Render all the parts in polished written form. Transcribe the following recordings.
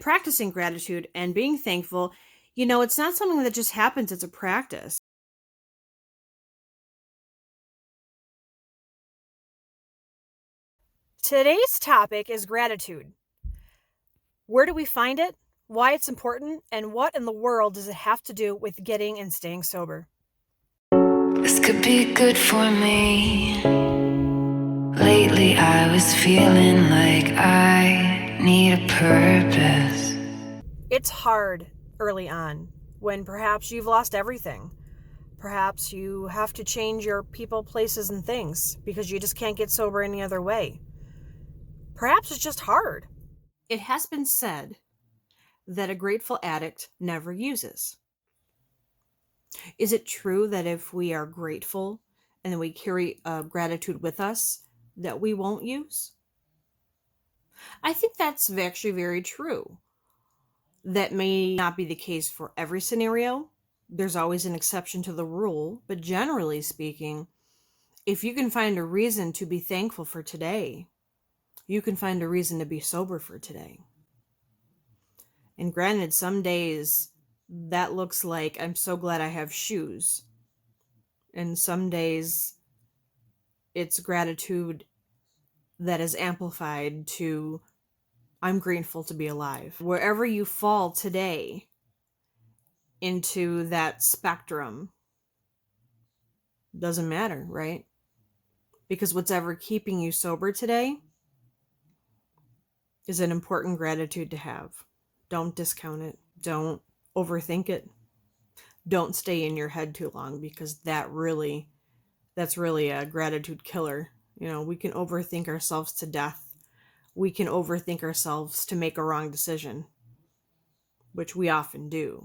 practicing gratitude and being thankful, it's not something that just happens, it's a practice. Today's topic is gratitude. Where do we find it, why it's important, and what in the world does it have to do with getting and staying sober? This could be good for me. Lately I was feeling like I need a purpose. It's hard early on when perhaps you've lost everything. Perhaps you have to change your people, places, and things because you just can't get sober any other way. Perhaps it's just hard. It has been said that a grateful addict never uses. Is it true that if we are grateful and then we carry gratitude with us, that we won't use? I think that's actually very true. That may not be the case for every scenario. There's always an exception to the rule, but generally speaking, if you can find a reason to be thankful for today, you can find a reason to be sober for today. And granted, some days that looks like I'm so glad I have shoes. And some days it's gratitude that is amplified to I'm grateful to be alive. Wherever you fall today into that spectrum, doesn't matter, right? Because what's ever keeping you sober today is an important gratitude to have. Don't discount it. Don't overthink it. Don't stay in your head too long because that's really a gratitude killer. We can overthink ourselves to death. We can overthink ourselves to make a wrong decision, which we often do.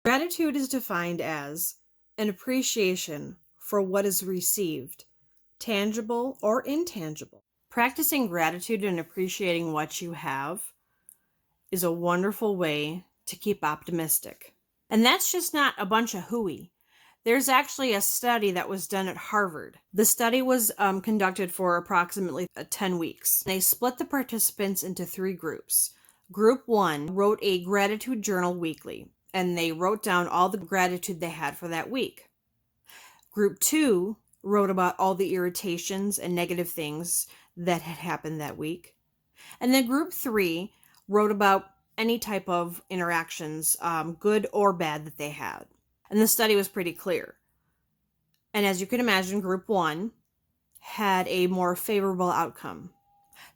Gratitude is defined as an appreciation for what is received, tangible or intangible. Practicing gratitude and appreciating what you have is a wonderful way to keep optimistic. And that's just not a bunch of hooey. There's actually a study that was done at Harvard. The study was conducted for approximately 10 weeks. They split the participants into 3 groups. Group 1 wrote a gratitude journal weekly, and they wrote down all the gratitude they had for that week. Group 2 wrote about all the irritations and negative things that had happened that week. And then Group 3 wrote about any type of interactions, good or bad, that they had. And the study was pretty clear. And as you can imagine, Group 1 had a more favorable outcome.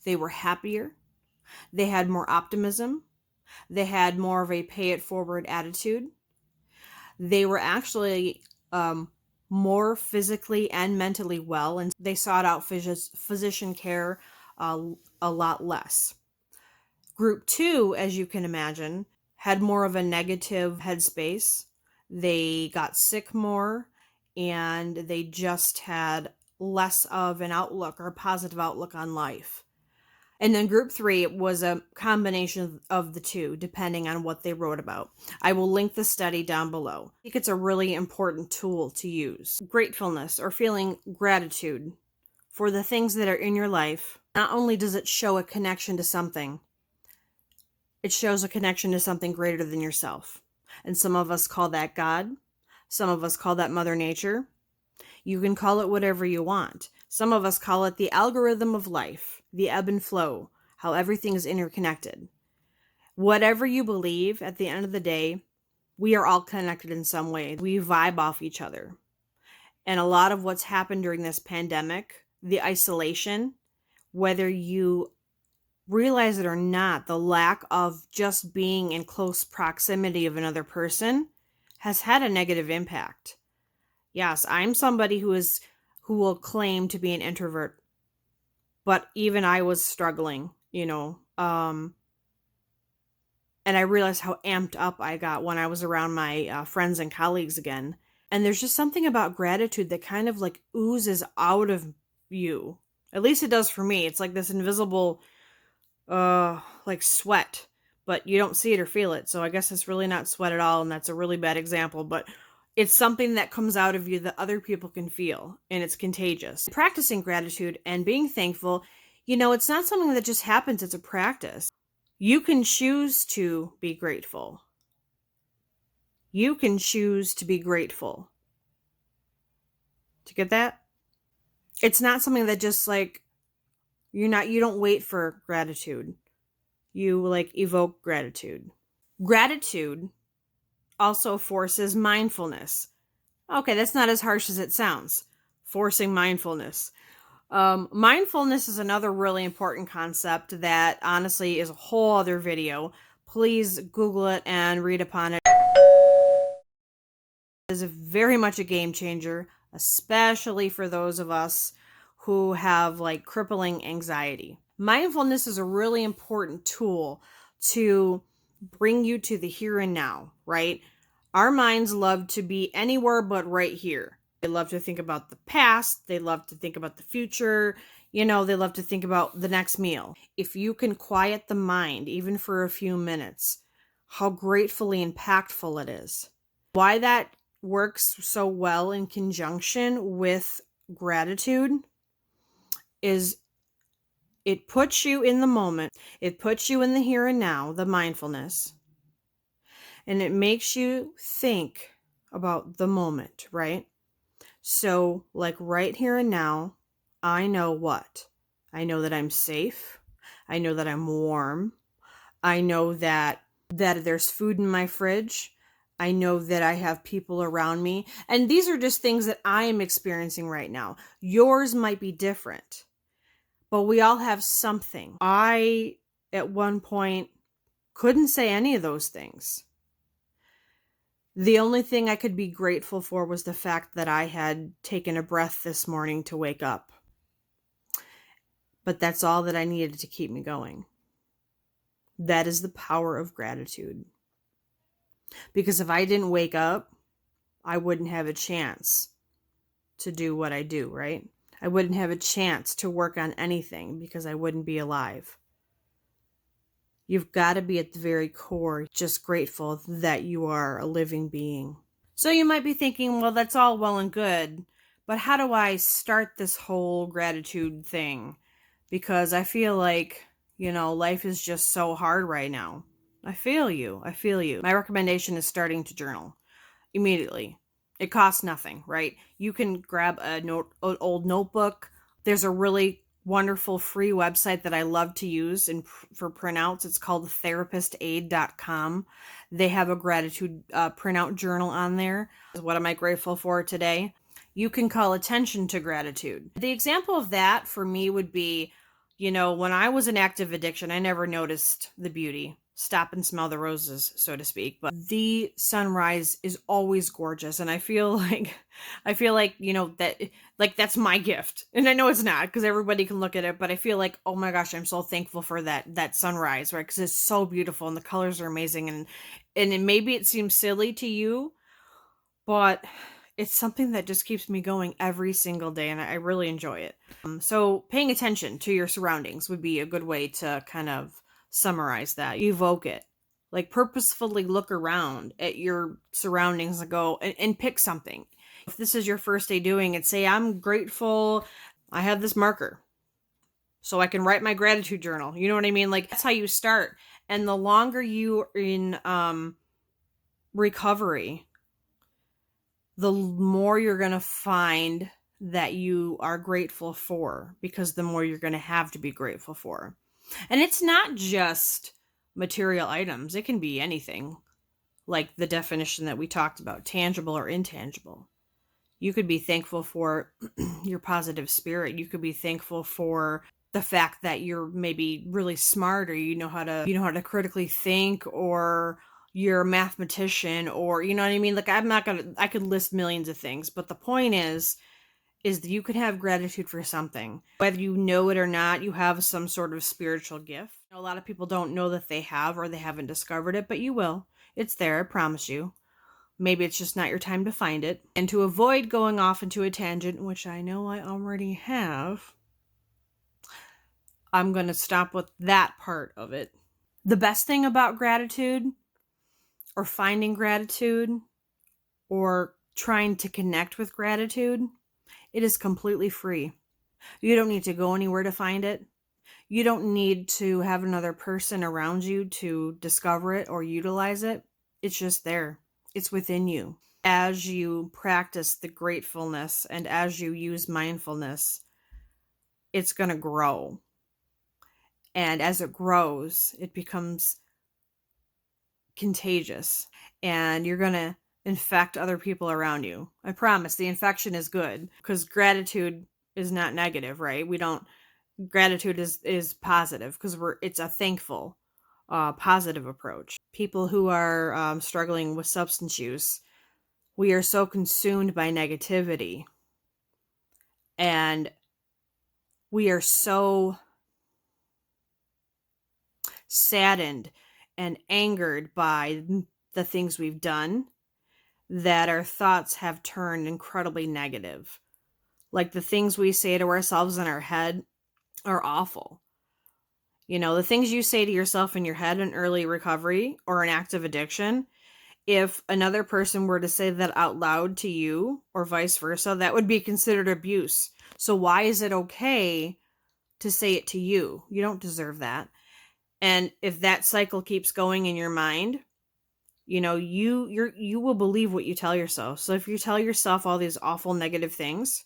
They were happier. They had more optimism. They had more of a pay-it-forward attitude. They were actually more physically and mentally well, and they sought out physician care a lot less. Group 2, as you can imagine, had more of a negative headspace. They got sick more, and they just had less of an outlook or a positive outlook on life. And then Group 3 was a combination of the two, depending on what they wrote about. I will link the study down below. I think it's a really important tool to use. Gratefulness, or feeling gratitude for the things that are in your life, not only does it show a connection to something, it shows a connection to something greater than yourself. And some of us call that God. Some of us call that Mother Nature. You can call it whatever you want. Some of us call it the algorithm of life, the ebb and flow, how everything is interconnected. Whatever you believe, at the end of the day, we are all connected in some way. We vibe off each other. And a lot of what's happened during this pandemic, the isolation, whether you realize it or not, the lack of just being in close proximity of another person has had a negative impact. Yes, I'm somebody who will claim to be an introvert, but even I was struggling, and I realized how amped up I got when I was around my friends and colleagues again. And there's just something about gratitude that kind of like oozes out of you. At least it does for me. It's like this invisible like sweat, but you don't see it or feel it. So I guess it's really not sweat at all, and that's a really bad example, but it's something that comes out of you that other people can feel, and it's contagious. Practicing gratitude and being thankful, it's not something that just happens, it's a practice. You can choose to be grateful. You can choose to be grateful. Do you get that? It's not something that just like, you don't wait for gratitude. You like evoke gratitude. Gratitude also forces mindfulness. Okay, that's not as harsh as it sounds. Forcing mindfulness. Mindfulness is another really important concept that honestly is a whole other video. Please Google it and read upon it. It is very much a game changer, especially for those of us who have like crippling anxiety. Mindfulness is a really important tool to bring you to the here and now, right? Our minds love to be anywhere but right here. They love to think about the past. They love to think about the future. They love to think about the next meal. If you can quiet the mind, even for a few minutes, how gratefully impactful it is. Why that works so well in conjunction with gratitude is it puts you in the moment. It puts you in the here and now, the mindfulness, and it makes you think about the moment, right? So, like right here and now, I know what? I know that I'm safe. I know that I'm warm. I know that there's food in my fridge. I know that I have people around me. And these are just things that I am experiencing right now. Yours might be different, but we all have something. I, at one point, couldn't say any of those things. The only thing I could be grateful for was the fact that I had taken a breath this morning to wake up. But that's all that I needed to keep me going. That is the power of gratitude. Because if I didn't wake up, I wouldn't have a chance to do what I do, right? I wouldn't have a chance to work on anything because I wouldn't be alive. You've got to be at the very core just grateful that you are a living being. So you might be thinking, well, that's all well and good, but how do I start this whole gratitude thing? Because I feel like, life is just so hard right now. I feel you. My recommendation is starting to journal immediately. It costs nothing, right? You can grab an old notebook. There's a really wonderful free website that I love to use for printouts. It's called therapistaid.com. They have a gratitude printout journal on there. What am I grateful for today? You can call attention to gratitude. The example of that for me would be, when I was in active addiction, I never noticed the beauty. Stop and smell the roses, so to speak. But the sunrise is always gorgeous. And I feel like, that like that's my gift. And I know it's not because everybody can look at it, but I feel like, oh my gosh, I'm so thankful for that sunrise, right? Because it's so beautiful and the colors are amazing. And maybe it seems silly to you, but it's something that just keeps me going every single day, and I really enjoy it. So paying attention to your surroundings would be a good way to kind of summarize that. Evoke it. Like purposefully look around at your surroundings and go and pick something. If this is your first day doing it, say, I'm grateful I have this marker so I can write my gratitude journal. You know what I mean? Like that's how you start. And the longer you're in recovery, the more you're going to find that you are grateful for, because the more you're going to have to be grateful for. And it's not just material items. It can be anything, like the definition that we talked about, tangible or intangible. You could be thankful for your positive spirit. You could be thankful for the fact that you're maybe really smart, or you know how to critically think, or you're a mathematician, or you know what I mean? Like I could list millions of things, but the point is that you could have gratitude for something. Whether you know it or not, you have some sort of spiritual gift. A lot of people don't know that they have, or they haven't discovered it, but you will. It's there, I promise you. Maybe it's just not your time to find it. And to avoid going off into a tangent, which I know I already have, I'm going to stop with that part of it. The best thing about gratitude, or finding gratitude, or trying to connect with gratitude, it is completely free. You don't need to go anywhere to find it. You don't need to have another person around you to discover it or utilize it. It's just there. It's within you. As you practice the gratefulness and as you use mindfulness, it's going to grow. And as it grows, it becomes contagious and you're going to infect other people around you. I promise the infection is good because gratitude is not negative, right? Gratitude is positive because it's a thankful, positive approach. People who are struggling with substance use, we are so consumed by negativity and we are so saddened and angered by the things we've done that our thoughts have turned incredibly negative. Like the things we say to ourselves in our head are awful. You know, the things you say to yourself in your head in early recovery or an active addiction, if another person were to say that out loud to you or vice versa, that would be considered abuse. So why is it okay to say it to you? You don't deserve that. And if that cycle keeps going in your mind, you know, you will believe what you tell yourself. So if you tell yourself all these awful negative things,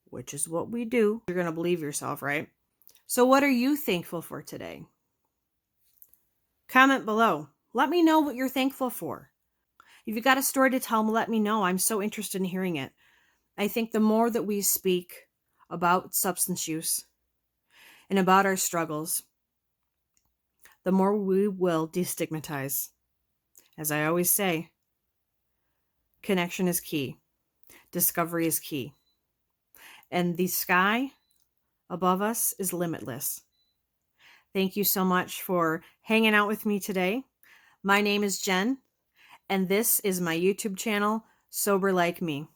which is what we do, you're going to believe yourself, right? So what are you thankful for today? Comment below. Let me know what you're thankful for. If you got a story to tell, let me know. I'm so interested in hearing it. I think the more that we speak about substance use and about our struggles, the more we will destigmatize. As I always say, connection is key. Discovery is key. And the sky above us is limitless. Thank you so much for hanging out with me today. My name is Jen, and this is my YouTube channel, Sober Like Me.